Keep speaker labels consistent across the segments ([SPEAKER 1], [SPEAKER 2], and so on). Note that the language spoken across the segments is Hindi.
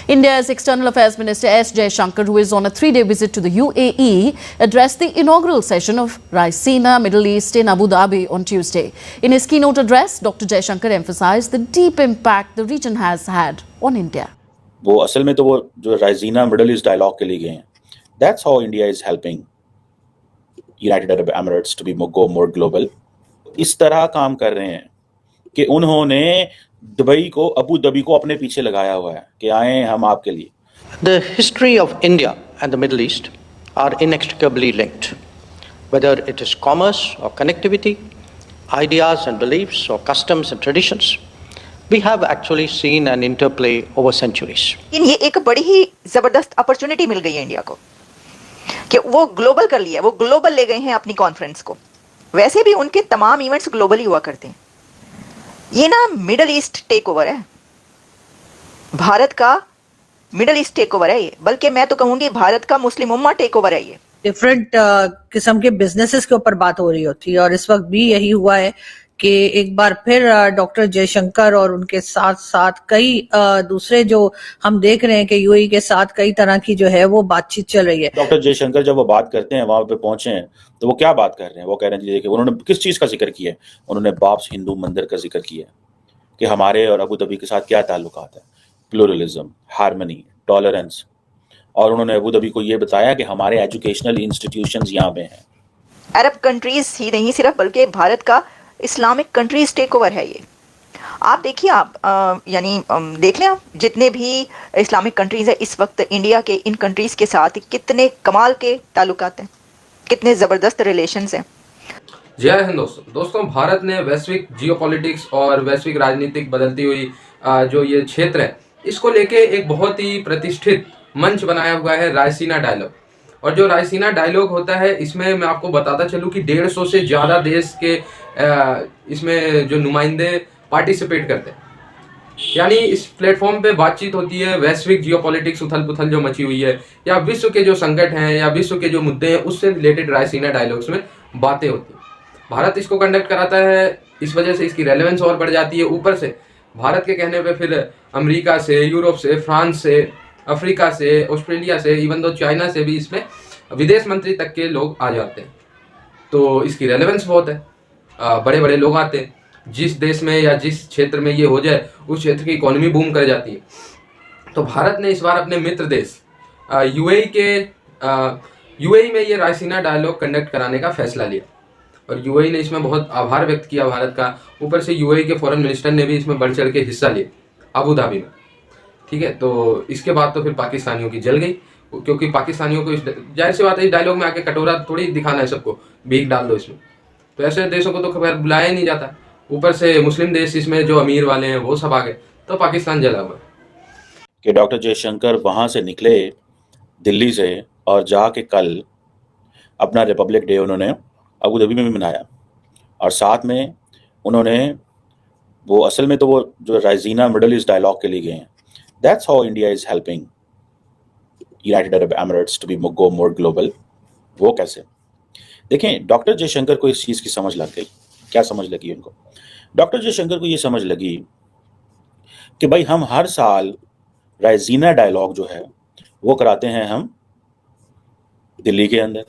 [SPEAKER 1] India's External Affairs Minister S. Jaishankar, who is on a 3-day visit to the UAE, addressed the inaugural session of Raisina Middle East in Abu Dhabi on Tuesday. In his keynote address, Dr. Jaishankar emphasized the deep impact the region has had on India.
[SPEAKER 2] वो असल में तो वो जो राइजीना मिडल ईस्ट डायलॉग के लिए गए हैं, that's how India is helping United Arab Emirates to be go more global. इस तरह काम कर रहे हैं कि उन्होंने दुबई को, अबू धाबी को अपने पीछे लगाया हुआ है कि आए हम आपके लिए।
[SPEAKER 3] The history of India and the Middle East are inextricably linked, whether it is commerce or connectivity, ideas and beliefs or customs and traditions. We have actually seen an interplay over centuries.
[SPEAKER 4] ये एक बड़ी ही जबरदस्त अपॉर्चुनिटी मिल गई है इंडिया को कि वो ग्लोबल कर लिया, वो ग्लोबल ले गए हैं अपनी कॉन्फ्रेंस को। वैसे भी उनके तमाम इवेंट्स ग्लोबली हुआ करते हैं। ये ना मिडल ईस्ट टेक ओवर है, भारत का मिडल ईस्ट टेक ओवर है ये, बल्कि मैं तो कहूंगी भारत का मुस्लिम उम्मा टेक ओवर है ये।
[SPEAKER 5] डिफरेंट किस्म के बिजनेसेस के ऊपर बात हो रही होती है और इस वक्त भी यही हुआ है कि एक बार फिर डॉक्टर जयशंकर और उनके साथ साथ कई दूसरे जो हम देख रहे हैं कि यूएई के साथ कई तरह की जो है वो बातचीत चल रही है।
[SPEAKER 2] डॉक्टर जयशंकर जब वो बात करते हैं, वहां पे पहुंचे हैं, तो वो क्या बात कर रहे हैं? वो कह रहे हैं देखिए, उन्होंने किस चीज का जिक्र किया है? उन्होंने बाब्स हिंदू मंदिर का जिक्र किया है कि हमारे और अबू धाबी के साथ क्या ताल्लुकात है, प्लूरलिज्म, हार्मनी, टॉलरेंस। और उन्होंने अबू धाबी को ये बताया कि हमारे एजुकेशनल इंस्टीट्यूशंस यहाँ पे हैं।
[SPEAKER 4] अरब कंट्रीज ही नहीं सिर्फ, बल्कि भारत का इस्लामिक कंट्रीज टेक ओवर है ये। आप देखिए, आप यानी देख लें, आप जितने भी इस्लामिक कंट्रीज है इस वक्त इंडिया के इन कंट्रीज के साथ कितने कमाल के ताल्लुकात हैं, कितने ज़बरदस्त रिलेशंस हैं।
[SPEAKER 6] जय हिंद दोस्तों, भारत ने वैश्विक जियोपॉलिटिक्स और वैश्विक राजनीतिक बदलती हुई जो ये क्षेत्र है, इसको लेके एक बहुत ही प्रतिष्ठित मंच बनाया हुआ है रायसीना डायलॉग। और जो रायसीना डायलॉग होता है, इसमें मैं आपको बताता चलूँ कि 150 से ज़्यादा देश के इसमें जो नुमाइंदे पार्टिसिपेट करते हैं। यानी इस प्लेटफॉर्म पे बातचीत होती है, वैश्विक जियोपॉलिटिक्स उथल पुथल जो मची हुई है, या विश्व के जो संकट हैं या विश्व के जो मुद्दे हैं, उससे रिलेटेड रायसीना डायलॉग्स में बातें होती हैं। भारत इसको कंडक्ट कराता है, इस वजह से इसकी रेलेवेंस और बढ़ जाती है। ऊपर से भारत के कहने पे फिर अमेरिका से, यूरोप से, फ्रांस से, अफ्रीका से, ऑस्ट्रेलिया से, इवन दो चाइना से भी इसमें विदेश मंत्री तक के लोग आ जाते हैं। तो इसकी रेलेवेंस बहुत है, बड़े बड़े लोग आते हैं। जिस देश में या जिस क्षेत्र में ये हो जाए, उस क्षेत्र की इकोनॉमी बूम कर जाती है। तो भारत ने इस बार अपने मित्र देश यूएई में ये रायसीना डायलॉग कंडक्ट कराने का फैसला लिया और यूएई ने इसमें बहुत आभार व्यक्त किया भारत का। ऊपर से यूएई के फॉरेन मिनिस्टर ने भी इसमें बढ़ चढ़ के हिस्सा लिया अबू धाबी में। ठीक है, तो इसके बाद तो फिर पाकिस्तानियों की जल गई, क्योंकि पाकिस्तानियों को जाहिर सी बात है, इस डायलॉग में आके कटोरा थोड़ी दिखाना है सबको, भीख डाल दो इसमें। तो ऐसे देशों को तो खैर बुलाया ही नहीं जाता। ऊपर से मुस्लिम देश इसमें जो अमीर वाले हैं वो सब आ गए, तो पाकिस्तान जला हुआ
[SPEAKER 2] कि डॉक्टर जयशंकर वहाँ से निकले दिल्ली से और जाके कल अपना रिपब्लिक डे उन्होंने अबू धाबी में भी मनाया। और साथ में उन्होंने वो असल में तो वो जो राइजीना मिडल ईस्ट डायलॉग के लिए गए हैं, that's how India is helping United Arab Emirates to be go more global. वो कैसे? देखें, डॉक्टर जयशंकर को इस चीज़ की समझ लग गई। क्या समझ लगी उनको? डॉक्टर जयशंकर को ये समझ लगी कि भाई हम हर साल रायजीना डायलॉग जो है वो कराते हैं हम दिल्ली के अंदर।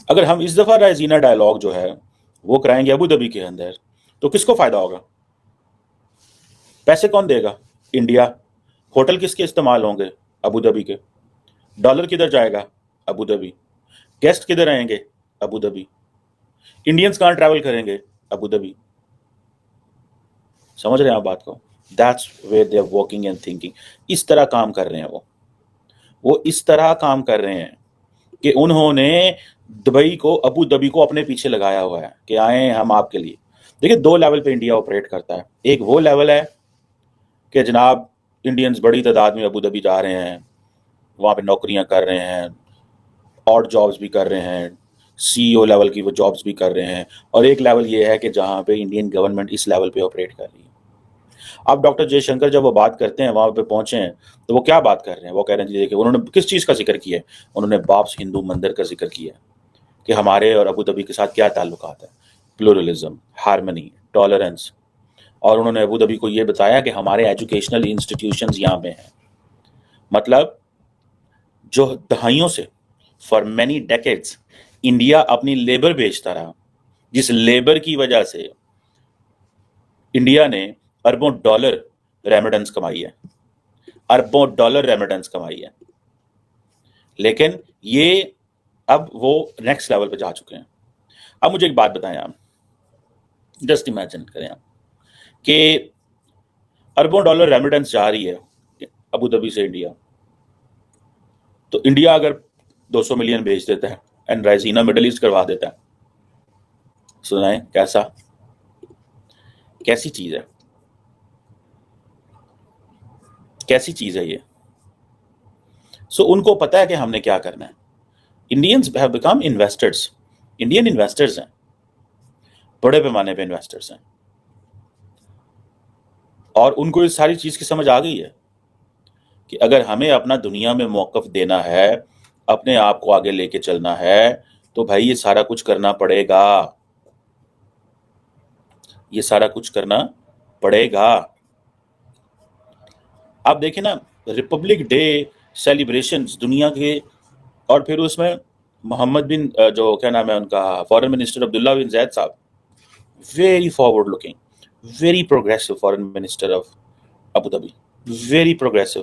[SPEAKER 2] अगर हम इस दफ़ा रायजीना डायलॉग जो है वो कराएंगे अबू धाबी के अंदर, तो किसको फ़ायदा होगा? पैसे कौन देगा? इंडिया। होटल किसके इस्तेमाल होंगे? अबू धाबी के। डॉलर किधर जाएगा? Abu Dhabi. गेस्ट किधर आएंगे? Abu Dhabi. इंडियंस कहाँ ट्रैवल करेंगे? Abu Dhabi. समझ रहे हैं आप बात को? That's where they are working and thinking. इस तरह काम कर रहे हैं वो इस तरह काम कर रहे हैं कि उन्होंने दुबई को, अबू धाबी को अपने पीछे लगाया हुआ है कि आए हम आपके लिए। देखिए, 2 लेवल पे इंडिया ऑपरेट करता है। एक वो लेवल है कि जनाब इंडियंस बड़ी तादाद में अबू धाबी जा रहे हैं, वहाँ पे नौकरियाँ कर रहे हैं, ऑड जॉब्स भी कर रहे हैं, CEO लेवल की वो जॉब्स भी कर रहे हैं। और एक लेवल ये है कि जहाँ पे इंडियन गवर्नमेंट इस लेवल पे ऑपरेट कर रही है। अब डॉक्टर जयशंकर जब वो बात करते हैं, वहाँ पे पहुँचे हैं, तो वो क्या बात कर रहे हैं? वो कह रहे हैं देखिए, उन्होंने किस चीज़ का जिक्र किया है? उन्होंने बाब्स हिंदू मंदिर का जिक्र किया है कि हमारे और अबू धाबी के साथ क्या ताल्लुकात है, प्लूरलिज्म, हार्मनी, टॉलरेंस। और उन्होंने अबू धाबी को ये बताया कि हमारे एजुकेशनल इंस्टीट्यूशंस यहाँ पे हैं। मतलब जो दहाइयों से, फॉर मैनी डेकेड्स, इंडिया अपनी लेबर बेचता रहा, जिस लेबर की वजह से इंडिया ने अरबों डॉलर रेमिटेंस कमाई है, अरबों डॉलर रेमिटेंस कमाई है। लेकिन ये अब वो नेक्स्ट लेवल पे जा चुके हैं। अब मुझे एक बात बताएं आप, जस्ट इमेजिन करें आप कि अरबों डॉलर रेमिटेंस जा रही है अबू धाबी से इंडिया, तो इंडिया अगर 200 मिलियन भेज देता है एंड राइसीना मिडल ईस्ट करवा देता है, सुनाए कैसी चीज है, कैसी चीज है ये। सो उनको पता है कि हमने क्या करना है। Indians have become investors, Indian investors हैं, बड़े पैमाने पे इन्वेस्टर्स हैं, और उनको इस सारी चीज की समझ आ गई है कि अगर हमें अपना दुनिया में मौक़िफ़ देना है, अपने आप को आगे लेके चलना है, तो भाई ये सारा कुछ करना पड़ेगा, ये सारा कुछ करना पड़ेगा। आप देखें ना, रिपब्लिक डे सेलिब्रेशंस दुनिया के, और फिर उसमें मोहम्मद बिन जो क्या नाम है उनका, फॉरेन मिनिस्टर अब्दुल्ला बिन जैद साहब, very forward looking, very progressive foreign minister of Abu Dhabi, very progressive.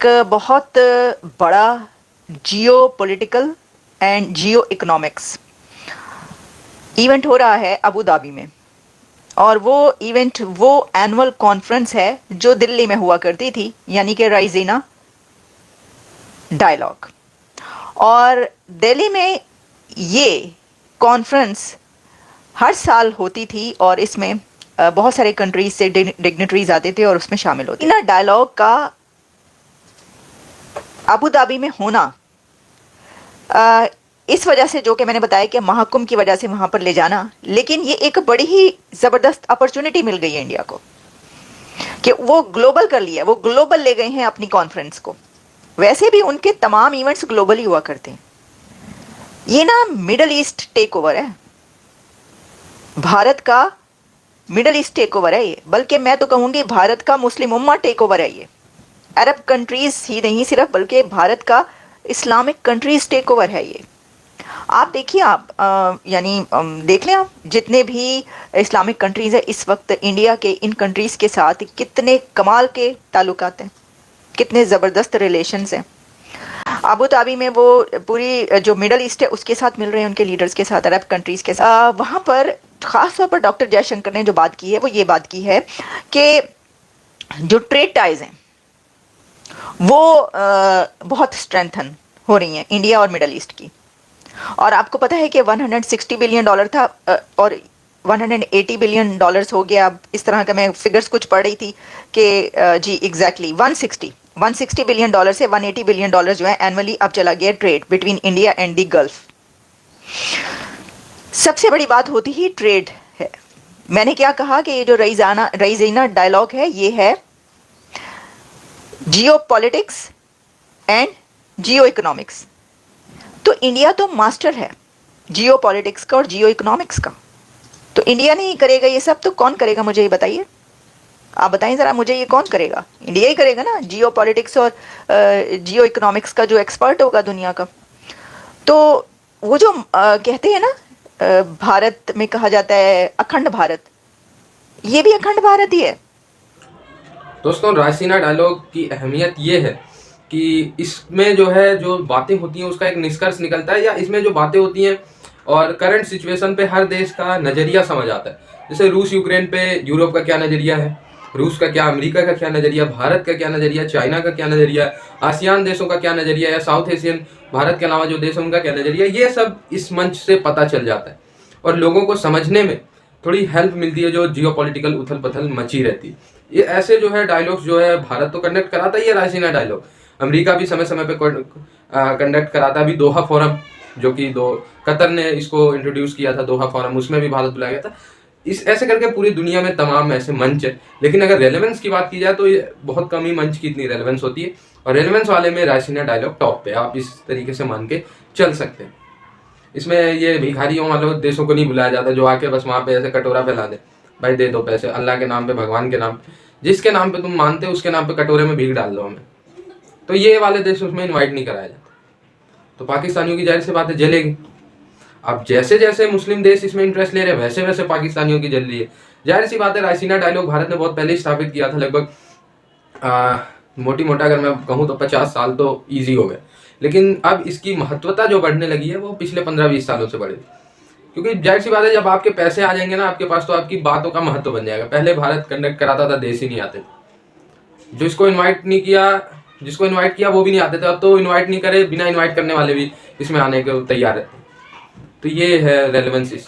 [SPEAKER 4] एक बहुत बड़ा जियो political and Jio economics event हो रहा है अबू धाबी में, और वो इवेंट वो एनुअल कॉन्फ्रेंस है जो दिल्ली में हुआ करती थी, यानी कि राइजीना डायलॉग। और दिल्ली में ये कॉन्फ्रेंस हर साल होती थी, और इसमें बहुत सारे कंट्रीज से डिग्नेटरीज आते थे और उसमें शामिल होते थे। डायलॉग का अबू धाबी में होना इस वजह से, जो कि मैंने बताया कि महाकुंभ की वजह से वहाँ पर ले जाना, लेकिन ये एक बड़ी ही ज़बरदस्त अपॉर्चुनिटी मिल गई है इंडिया को कि वो ग्लोबल कर लिया, वो ग्लोबल ले गए हैं अपनी कॉन्फ्रेंस को। वैसे भी उनके तमाम इवेंट्स ग्लोबल ही हुआ करते हैं। ये ना मिडल ईस्ट टेक ओवर है, भारत का मिडल ईस्ट टेक ओवर है ये, बल्कि मैं तो कहूँगी भारत का मुस्लिम उम्मा टेक ओवर है ये। अरब कंट्रीज ही नहीं सिर्फ, बल्कि भारत का इस्लामिक कंट्रीज टेक ओवर है ये। आप देखिए, आप यानी देख लें आप, जितने भी इस्लामिक कंट्रीज़ है इस वक्त इंडिया के इन कंट्रीज़ के साथ कितने कमाल के ताल्लुकात हैं, कितने ज़बरदस्त रिलेशंस हैं। अबू धाबी में वो पूरी जो मिडल ईस्ट है उसके साथ मिल रहे हैं, उनके लीडर्स के साथ, अरब कंट्रीज़ के साथ। वहाँ पर ख़ास तौर पर डॉक्टर जयशंकर ने जो बात की है वो ये बात की है कि जो ट्रेड टाइज हैं वो बहुत स्ट्रेंथन हो रही हैं इंडिया और मिडल ईस्ट की। और आपको पता है कि $160 बिलियन था और $180 बिलियन हो गया। अब इस तरह का मैं फिगर्स कुछ पढ़ रही थी कि जी एग्जैक्टली 160 बिलियन से $180 बिलियन जो है एनुअली अब चला गया trade between India and the gulf. सबसे बड़ी बात होती ही ट्रेड है। मैंने क्या कहा कि ये जो राइजीना डायलॉग है ये है जियो पॉलिटिक्स एंड जियो इकोनॉमिक्स। तो इंडिया तो मास्टर है जियो पॉलिटिक्स का और जियो इकोनॉमिक्स का, तो इंडिया नहीं करेगा ये सब तो कौन करेगा मुझे ये बताइए। आप बताएं ज़रा मुझे, ये कौन करेगा? इंडिया ही करेगा ना, जियो पॉलिटिक्स और जियो इकोनॉमिक्स का जो एक्सपर्ट होगा दुनिया का। तो वो जो कहते हैं ना भारत में कहा जाता है अखंड भारत, ये भी अखंड भारत ही है।
[SPEAKER 6] दोस्तों, रायसीना डायलॉग की अहमियत ये है कि इसमें जो है जो बातें होती हैं उसका एक निष्कर्ष निकलता है, या इसमें जो बातें होती हैं और करंट सिचुएशन पे हर देश का नज़रिया समझ आता है। जैसे रूस यूक्रेन पे यूरोप का क्या नज़रिया है, रूस का क्या, अमेरिका का क्या नज़रिया, भारत का क्या नज़रिया, चाइना का क्या नज़रिया, आसियान देशों का क्या नज़रिया, या साउथ एशियन भारत के अलावा जो देश हैं उनका क्या नज़रिया, ये सब इस मंच से पता चल जाता है और लोगों को समझने में थोड़ी हेल्प मिलती है जो जियो पॉलिटिकल उथल पुथल मची रहती है। ये ऐसे जो है डायलॉग्स जो है भारत तो कंडक्ट कराता ही है रायसीना डायलॉग, अमेरिका भी समय समय पे कंडक्ट कराता है। अभी दोहा फोरम जो कि कतर ने इसको इंट्रोड्यूस किया था, दोहा फोरम, उसमें भी भारत बुलाया गया था। इस ऐसे करके पूरी दुनिया में तमाम ऐसे मंच है, लेकिन अगर रेलेवेंस की बात की जाए तो ये बहुत कम ही मंच की इतनी रेलेवेंस होती है, और रेलेवेंस वाले में रायसीना डायलॉग टॉप पे, आप इस तरीके से मान के चल सकते हैं। इसमें ये भिखारियों वालों देशों को नहीं बुलाया जाता जो आके बस वहाँ पे ऐसे कटोरा फैला दे, भाई दे दो पैसे अल्लाह के नाम पे, भगवान के नाम पे, जिसके नाम पे तुम मानते हो उसके नाम पे कटोरे में भीख डाल दो हमें। तो ये वाले देश उसमें इन्वाइट नहीं कराया जाता, तो पाकिस्तानियों की जाहिर सी बात है जलेगी। अब जैसे जैसे मुस्लिम देश इसमें इंटरेस्ट ले रहे हैं वैसे वैसे पाकिस्तानियों की जल रही है। जाहिर सी बात है रायसीना डायलॉग भारत ने बहुत पहले ही स्थापित किया था, लगभग मोटी मोटा अगर मैं कहूँ तो 50 साल तो ईजी हो गए, लेकिन अब इसकी महत्वता जो बढ़ने लगी है वो पिछले 15-20 सालों से बढ़ी, क्योंकि जाहिर सी बात है जब आपके पैसे आ जाएंगे ना आपके पास तो आपकी बातों का महत्व बन जाएगा। पहले भारत कंडक्ट कराता था, देश ही नहीं आते, जिसको इन्वाइट किया वो भी नहीं आते थे, अब तो इन्वाइट नहीं करे बिना इन्वाइट करने वाले भी इसमें आने को तैयार रहते। तो ये है रेलेवेंस।